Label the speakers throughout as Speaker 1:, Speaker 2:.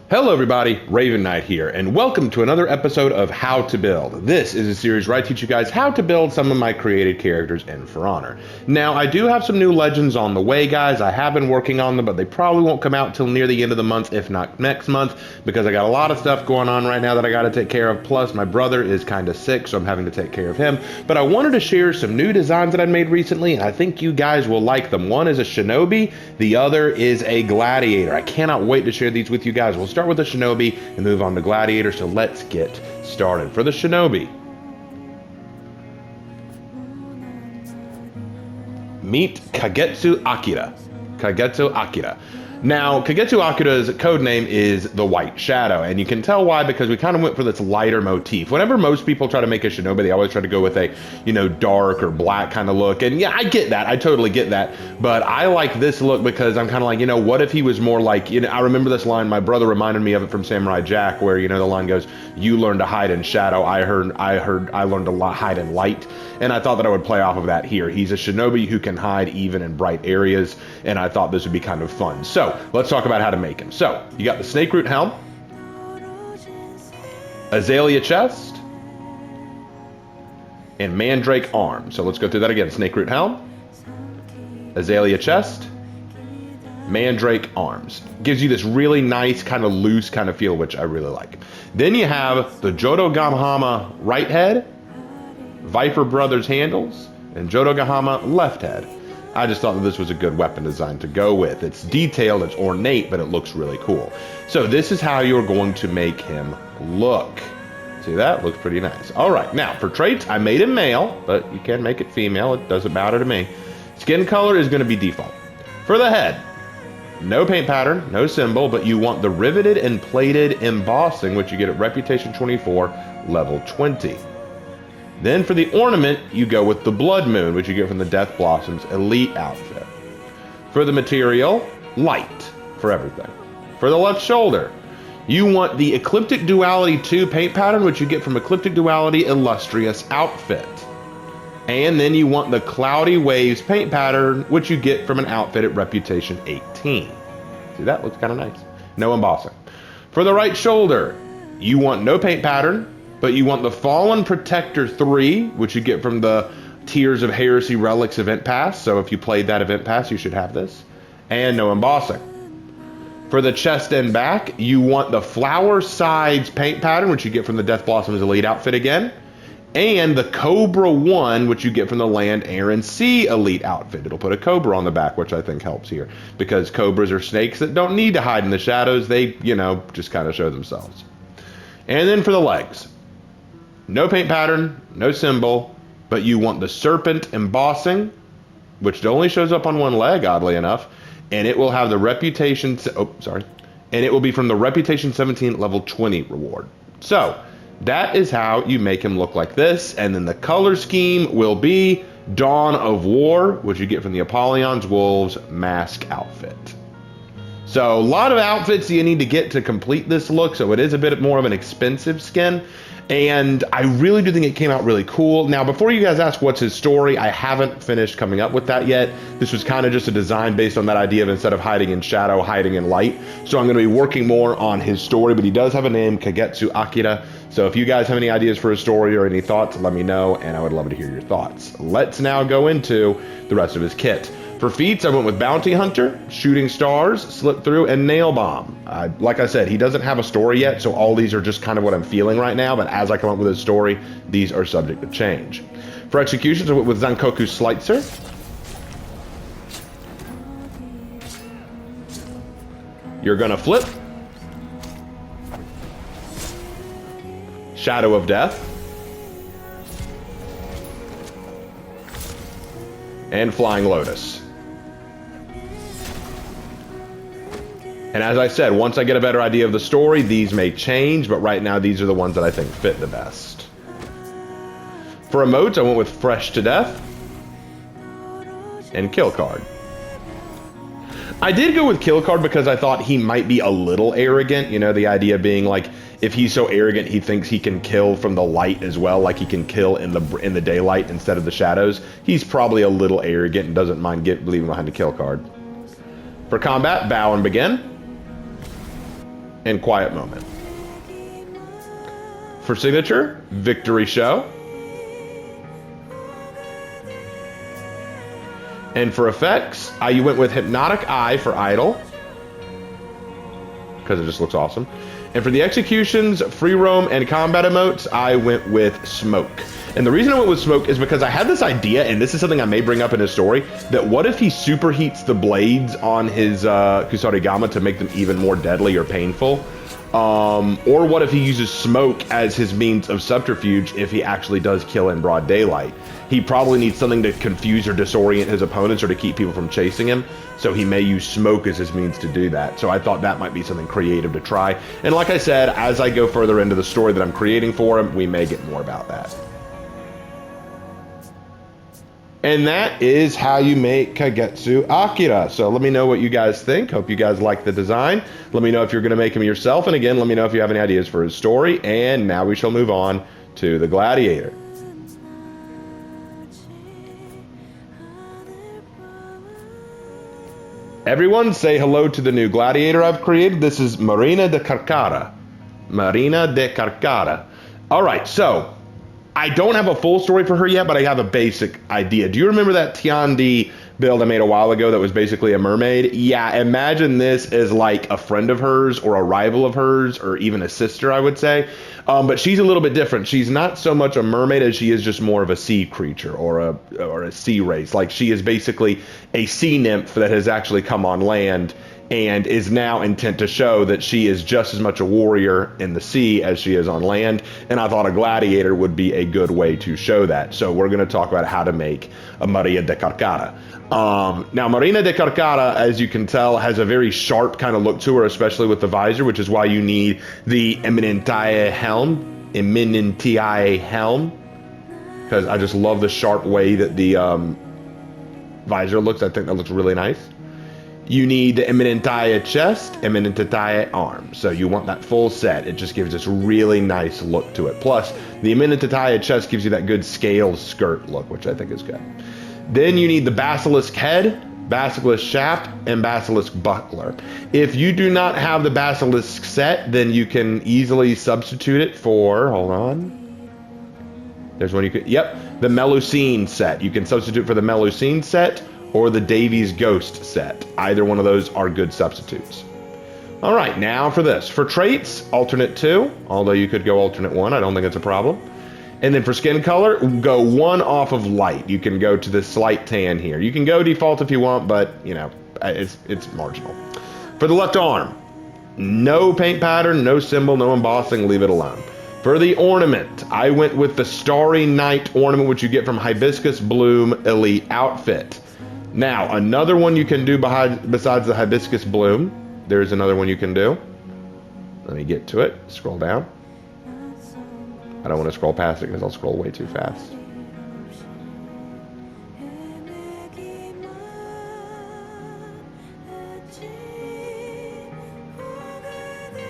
Speaker 1: Hello everybody, Raven Knight here, and welcome to another episode of How to Build. This is a series where I teach you guys how to build some of my created characters in For Honor. Now, I do have some new legends on the way, guys. I have been working on them, but they probably won't come out till near the end of the month, if not next month, because I got a lot of stuff going on right now that I got to take care of. Plus, my brother is kind of sick, so I'm having to take care of him. But I wanted to share some new designs that I made recently, and I think you guys will like them. One is a Shinobi, the other is a Gladiator. I cannot wait to share these with you guys. We'll start with the Shinobi and move on to Gladiator, so let's get started. For the Shinobi, meet Kagetsu Akira. Kagetsu Akira. Now, Kagetsu Akira's code name is the White Shadow, and you can tell why, because we kind of went for this lighter motif. Whenever most people try to make a Shinobi, they always try to go with a, dark or black kind of look, and yeah, I get that. I totally get that, but I like this look because I'm kind of like, what if he was more like, I remember this line, my brother reminded me of it from Samurai Jack, where, the line goes, you learn to hide in shadow, I learned to hide in light, and I thought that I would play off of that here. He's a Shinobi who can hide even in bright areas, and I thought this would be kind of fun. So, let's talk about how to make him. So, you got the snake root helm, azalea chest, and mandrake arm. So let's go through that again. Snake root helm, azalea chest, mandrake arms. Gives you this really nice kind of loose kind of feel, which I really like. Then you have the Jotogahama right head, Viper Brothers handles, and Jotogahama left head. I just thought that this was a good weapon design to go with. It's detailed, it's ornate, but it looks really cool. So this is how you're going to make him look. See that? Looks pretty nice. All right, now for traits, I made him male, but you can make it female. It doesn't matter to me. Skin color is going to be default. For the head, no paint pattern, no symbol, but you want the riveted and plated embossing, which you get at Reputation 24, level 20. Then for the ornament, you go with the Blood Moon, which you get from the Death Blossoms Elite outfit. For the material, light for everything. For the left shoulder, you want the Ecliptic Duality 2 paint pattern, which you get from Ecliptic Duality Illustrious outfit. And then you want the Cloudy Waves paint pattern, which you get from an outfit at Reputation 18. See, that looks kind of nice. No embossing. For the right shoulder, you want no paint pattern, but you want the Fallen Protector 3, which you get from the Tears of Heresy Relics event pass. So if you played that event pass, you should have this. And no embossing. For the chest and back, you want the Flower Sides paint pattern, which you get from the Death Blossoms Elite outfit again. And the Cobra 1, which you get from the Land, Air, and Sea Elite outfit. It'll put a Cobra on the back, which I think helps here. Because Cobras are snakes that don't need to hide in the shadows. They, just kind of show themselves. And then for the legs. No paint pattern, no symbol, but you want the serpent embossing, which only shows up on one leg, oddly enough, and it will have the Reputation, and it will be from the Reputation 17 level 20 reward. So, that is how you make him look like this, and then the color scheme will be Dawn of War, which you get from the Apollyon's Wolves mask outfit. So, a lot of outfits you need to get to complete this look, so it is a bit more of an expensive skin. And I really do think it came out really cool. Now, before you guys ask what's his story, I haven't finished coming up with that yet. This was kind of just a design based on that idea of instead of hiding in shadow, hiding in light. So I'm going to be working more on his story, but he does have a name, Kagetsu Akira. So if you guys have any ideas for his story or any thoughts, let me know, and I would love to hear your thoughts. Let's now go into the rest of his kit. For feats, I went with Bounty Hunter, Shooting Stars, Slip Through, and Nail Bomb. Like I said, he doesn't have a story yet, so all these are just kind of what I'm feeling right now, but as I come up with his story, these are subject to change. For executions, I went with Zankoku Slitzer, You're Gonna Flip, Shadow of Death, and Flying Lotus. And as I said, once I get a better idea of the story, these may change, but right now these are the ones that I think fit the best. For emotes, I went with Fresh to Death and Kill Card. I did go with Kill Card because I thought he might be a little arrogant, the idea being like, if he's so arrogant, he thinks he can kill from the light as well, like he can kill in the daylight instead of the shadows. He's probably a little arrogant and doesn't mind leaving behind a Kill Card. For combat, Bow and Begin, and Quiet Moment. For signature, Victory Show. And for effects, you went with Hypnotic Eye for Idol, because it just looks awesome. And for the executions, free roam, and combat emotes, I went with Smoke. And the reason I went with Smoke is because I had this idea, and this is something I may bring up in his story, that what if he superheats the blades on his Kusarigama to make them even more deadly or painful? Or what if he uses smoke as his means of subterfuge if he actually does kill in broad daylight? He probably needs something to confuse or disorient his opponents or to keep people from chasing him, so he may use smoke as his means to do that. So I thought that might be something creative to try. And like I said, as I go further into the story that I'm creating for him, we may get more about that. And that is how you make Kagetsu Akira. So let me know what you guys think. Hope you guys like the design. Let me know if you're going to make him yourself. And again, let me know if you have any ideas for his story. And now we shall move on to the Gladiator. Everyone say hello to the new Gladiator I've created. This is Marina de Carchara. Marina de Carchara. All right, so I don't have a full story for her yet, but I have a basic idea. Do you remember that Tiandi build I made a while ago that was basically a mermaid? Yeah, imagine this as like a friend of hers or a rival of hers or even a sister, I would say. But she's a little bit different. She's not so much a mermaid as she is just more of a sea creature or a sea race. Like she is basically a sea nymph that has actually come on land and is now intent to show that she is just as much a warrior in the sea as she is on land. And I thought a gladiator would be a good way to show that. So we're going to talk about how to make a Marina de Carchara. Now, Marina de Carchara, as you can tell, has a very sharp kind of look to her, especially with the visor, which is why you need the Eminentiae helm. Eminentiae helm. Because I just love the sharp way that the visor looks. I think that looks really nice. You need the Eminentiae chest, Eminentiae arms. So you want that full set. It just gives this really nice look to it. Plus, the Eminentiae chest gives you that good scaled skirt look, which I think is good. Then you need the Basilisk head, Basilisk shaft, and Basilisk buckler. If you do not have the Basilisk set, then you can easily substitute it for, hold on. There's one you could, yep, the Melusine set. You can substitute for the Melusine set or the Davies Ghost set. Either one of those are good substitutes. All right, now for this. For traits, alternate 2, although you could go alternate 1. I don't think it's a problem. And then for skin color, go 1 off of light. You can go to the slight tan here. You can go default if you want, but, you know, it's marginal. For the left arm, no paint pattern, no symbol, no embossing, leave it alone. For the ornament, I went with the Starry Night ornament, which you get from Hibiscus Bloom Elite Outfit. Now, another one you can do besides the Hibiscus Bloom, there's another one you can do. Let me get to it. Scroll down. I don't want to scroll past it because I'll scroll way too fast.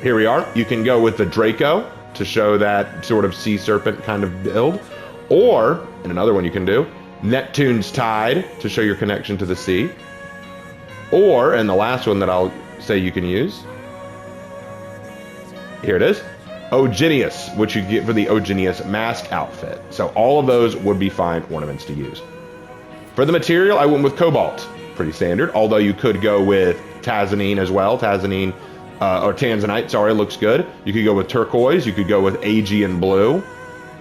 Speaker 1: Here we are. You can go with the Draco to show that sort of sea serpent kind of build. Or, and another one you can do, Neptune's Tide to show your connection to the sea. Or, and the last one that I'll say you can use, here it is, Ogenius, which you get for the Ogenius mask outfit. So all of those would be fine ornaments to use. For the material, I went with Cobalt, pretty standard, although you could go with Tazanine as well. Tazanine, or Tanzanite, sorry, looks good. You could go with Turquoise, you could go with Aegean Blue.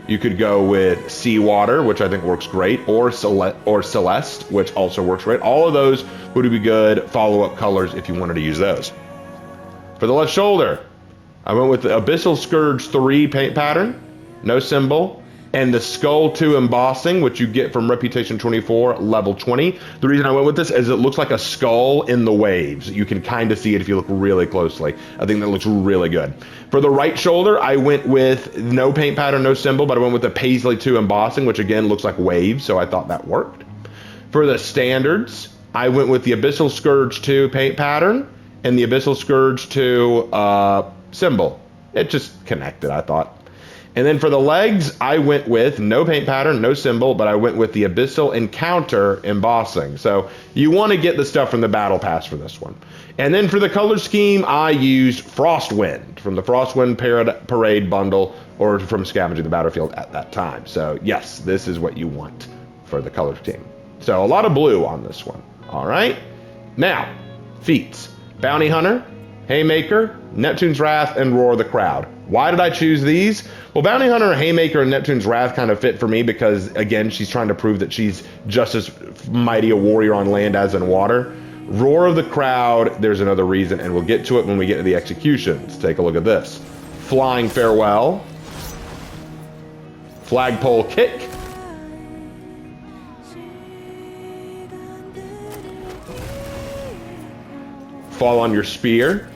Speaker 1: You could go with Seawater, which I think works great, or Celeste, which also works great. All of those would be good follow-up colors if you wanted to use those. For the left shoulder, I went with the Abyssal Scourge 3 paint pattern, no symbol, and the Skull 2 embossing, which you get from Reputation 24, level 20. The reason I went with this is it looks like a skull in the waves. You can kind of see it if you look really closely. I think that looks really good. For the right shoulder, I went with no paint pattern, no symbol, but I went with the Paisley 2 embossing, which again looks like waves, so I thought that worked. For the standards, I went with the Abyssal Scourge 2 paint pattern and the Abyssal Scourge 2 symbol. It just connected, I thought. And then for the legs, I went with no paint pattern, no symbol, but I went with the Abyssal Encounter embossing. So you want to get the stuff from the Battle Pass for this one. And then for the color scheme, I used Frostwind from the Frostwind Parade bundle or from Scavenging the Battlefield at that time. So yes, this is what you want for the color scheme. So a lot of blue on this one. All right. Now, feats. Bounty Hunter, Haymaker, Neptune's Wrath, and Roar of the Crowd. Why did I choose these? Well, Bounty Hunter, Haymaker, and Neptune's Wrath kind of fit for me because, again, she's trying to prove that she's just as mighty a warrior on land as in water. Roar of the Crowd, there's another reason, and we'll get to it when we get to the executions. Take a look at this. Flying Farewell. Flagpole Kick. Fall on Your Spear.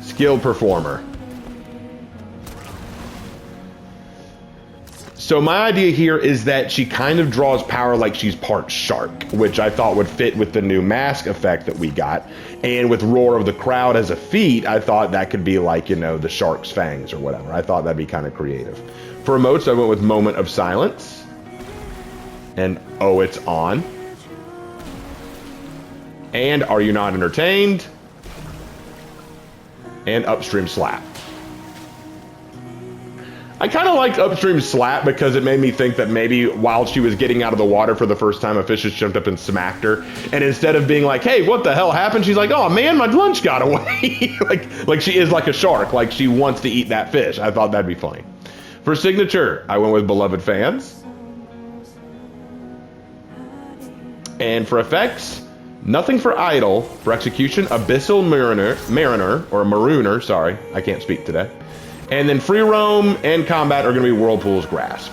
Speaker 1: Skilled Performer. So my idea here is that she kind of draws power like she's part shark, which I thought would fit with the new mask effect that we got. And with Roar of the Crowd as a feat, I thought that could be like, you know, the shark's fangs or whatever. I thought that'd be kind of creative. For emotes, I went with Moment of Silence. And Oh, It's On. And Are You Not Entertained? And Upstream Slap. I kind of liked Upstream Slap because it made me think that maybe while she was getting out of the water for the first time, a fish just jumped up and smacked her. And instead of being like, hey, what the hell happened? She's like, oh man, my lunch got away. like she is like a shark, like she wants to eat that fish. I thought that'd be funny. For signature, I went with Beloved Fans. And for effects, Nothing for Idle. For execution, Abyssal Marooner, sorry, I can't speak today. And then free roam and combat are going to be Whirlpool's Grasp.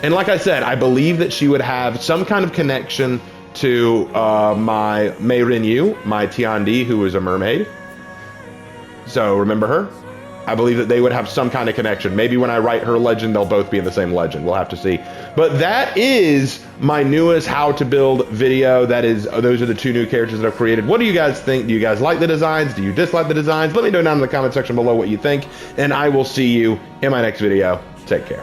Speaker 1: And like I said, I believe that she would have some kind of connection to my Mei Rinyu, my Tiandi, who is a mermaid. So remember her? I believe that they would have some kind of connection. Maybe when I write her legend, they'll both be in the same legend. We'll have to see. But that is my newest how to build video. Those are the two new characters that I've created. What do you guys think? Do you guys like the designs? Do you dislike the designs? Let me know down in the comment section below what you think. And I will see you in my next video. Take care.